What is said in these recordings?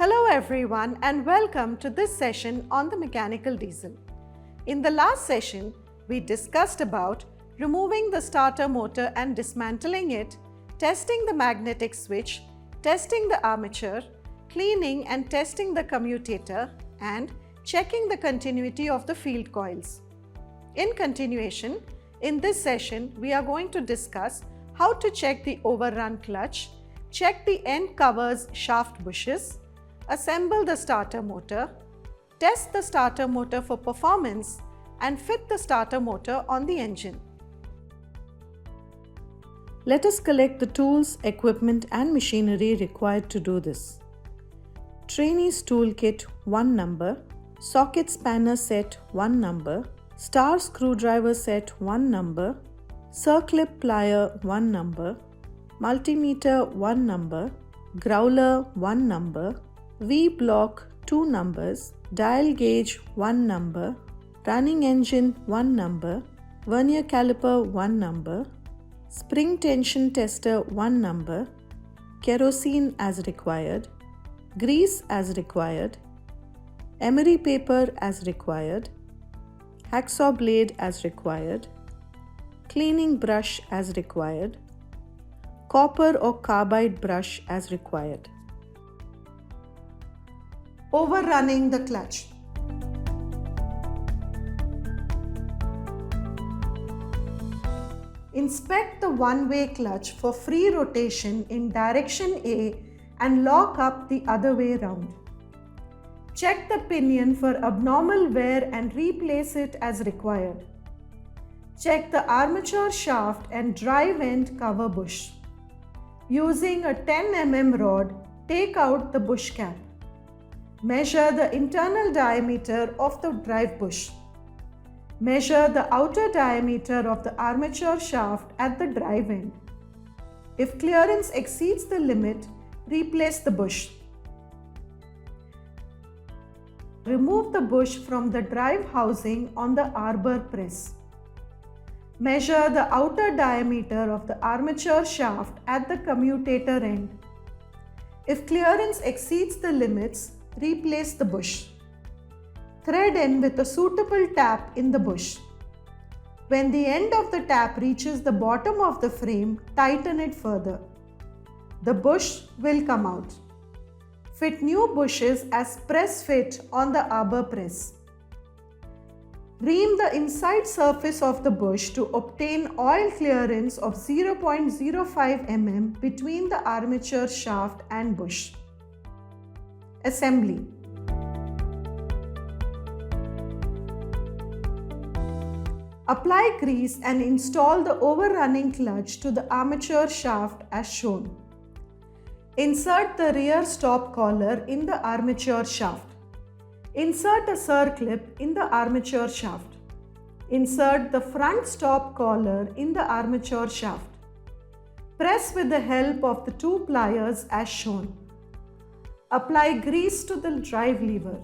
Hello everyone and welcome to this session on the mechanical diesel. In the last session, we discussed about removing the starter motor and dismantling it, testing the magnetic switch, testing the armature, cleaning and testing the commutator, and checking the continuity of the field coils. In continuation, in this session, we are going to discuss how to check the overrun clutch, check the end covers shaft bushes, assemble the starter motor, test the starter motor for performance, and fit the starter motor on the engine. Let us collect the tools, equipment, and machinery required to do this. Trainee's toolkit 1 number, socket spanner set 1 number, star screwdriver set 1 number, circlip plier 1 number, multimeter 1 number, growler 1 number, V-block 2 numbers, dial gauge 1 number, running engine 1 number, vernier caliper 1 number, spring tension tester 1 number, kerosene as required, grease as required, emery paper as required, hacksaw blade as required, cleaning brush as required, copper or carbide brush as required. Overrunning the clutch. Inspect the one-way clutch for free rotation in direction A and lock up the other way round. Check the pinion for abnormal wear and replace it as required. Check the armature shaft and drive end cover bush. Using a 10 mm rod, take out the bush cap. Measure the internal diameter of the drive bush. Measure the outer diameter of the armature shaft at the drive end. If clearance exceeds the limit, replace the bush. Remove the bush from the drive housing on the arbor press. Measure the outer diameter of the armature shaft at the commutator end. If clearance exceeds the limits, replace the bush. Thread in with a suitable tap in the bush. When the end of the tap reaches the bottom of the frame, tighten it further. The bush will come out. Fit new bushes as press fit on the arbor press. Ream the inside surface of the bush to obtain oil clearance of 0.05 mm between the armature shaft and bush. Assembly. Apply grease and install the overrunning clutch to the armature shaft as shown. Insert the rear stop collar in the armature shaft. Insert a circlip in the armature shaft. Insert the front stop collar in the armature shaft. Press with the help of the 2 pliers as shown. Apply grease to the drive lever.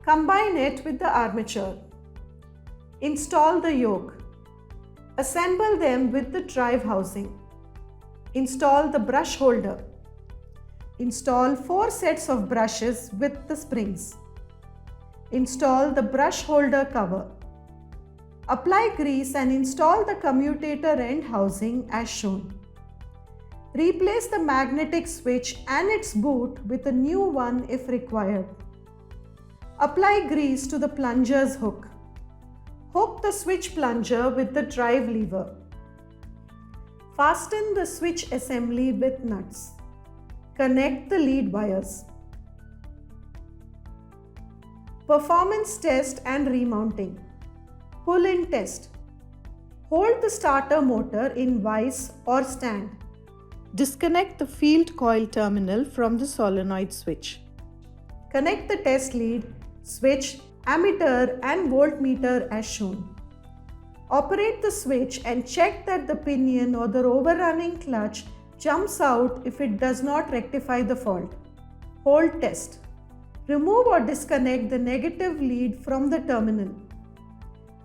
Combine it with the armature. Install the yoke. Assemble them with the drive housing. Install the brush holder. Install 4 sets of brushes with the springs. Install the brush holder cover. Apply grease and install the commutator end housing as shown. Replace the magnetic switch and its boot with a new one if required. Apply grease to the plunger's hook. Hook the switch plunger with the drive lever. Fasten the switch assembly with nuts. Connect the lead wires. Performance test and remounting. Pull-in test. Hold the starter motor in vise or stand. Disconnect the field coil terminal from the solenoid switch. Connect the test lead, switch, ammeter and voltmeter as shown. Operate the switch and check that the pinion or the overrunning clutch jumps out if it does not rectify the fault. Hold test. Remove or disconnect the negative lead from the terminal.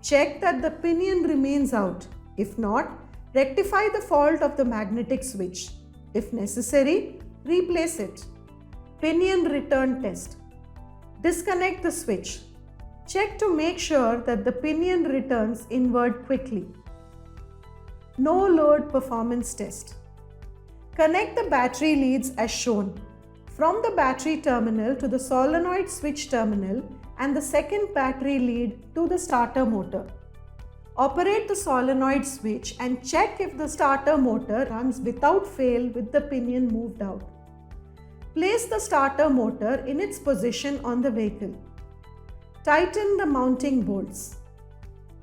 Check that the pinion remains out. If not, rectify the fault of the magnetic switch. If necessary, replace it. Pinion return test. Disconnect the switch. Check to make sure that the pinion returns inward quickly. No load performance test. Connect the battery leads as shown. From the battery terminal to the solenoid switch terminal and the second battery lead to the starter motor. Operate the solenoid switch and check if the starter motor runs without fail with the pinion moved out. Place the starter motor in its position on the vehicle. Tighten the mounting bolts.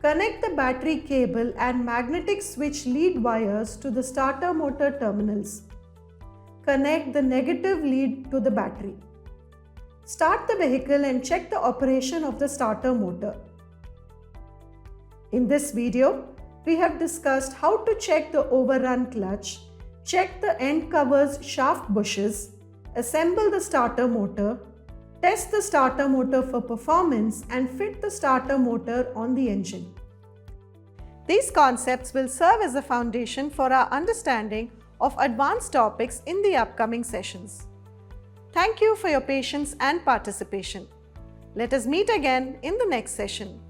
Connect the battery cable and magnetic switch lead wires to the starter motor terminals. Connect the negative lead to the battery. Start the vehicle and check the operation of the starter motor. In this video, we have discussed how to check the overrun clutch, check the end covers shaft bushes, assemble the starter motor, test the starter motor for performance and fit the starter motor on the engine. These concepts will serve as a foundation for our understanding of advanced topics in the upcoming sessions. Thank you for your patience and participation. Let us meet again in the next session.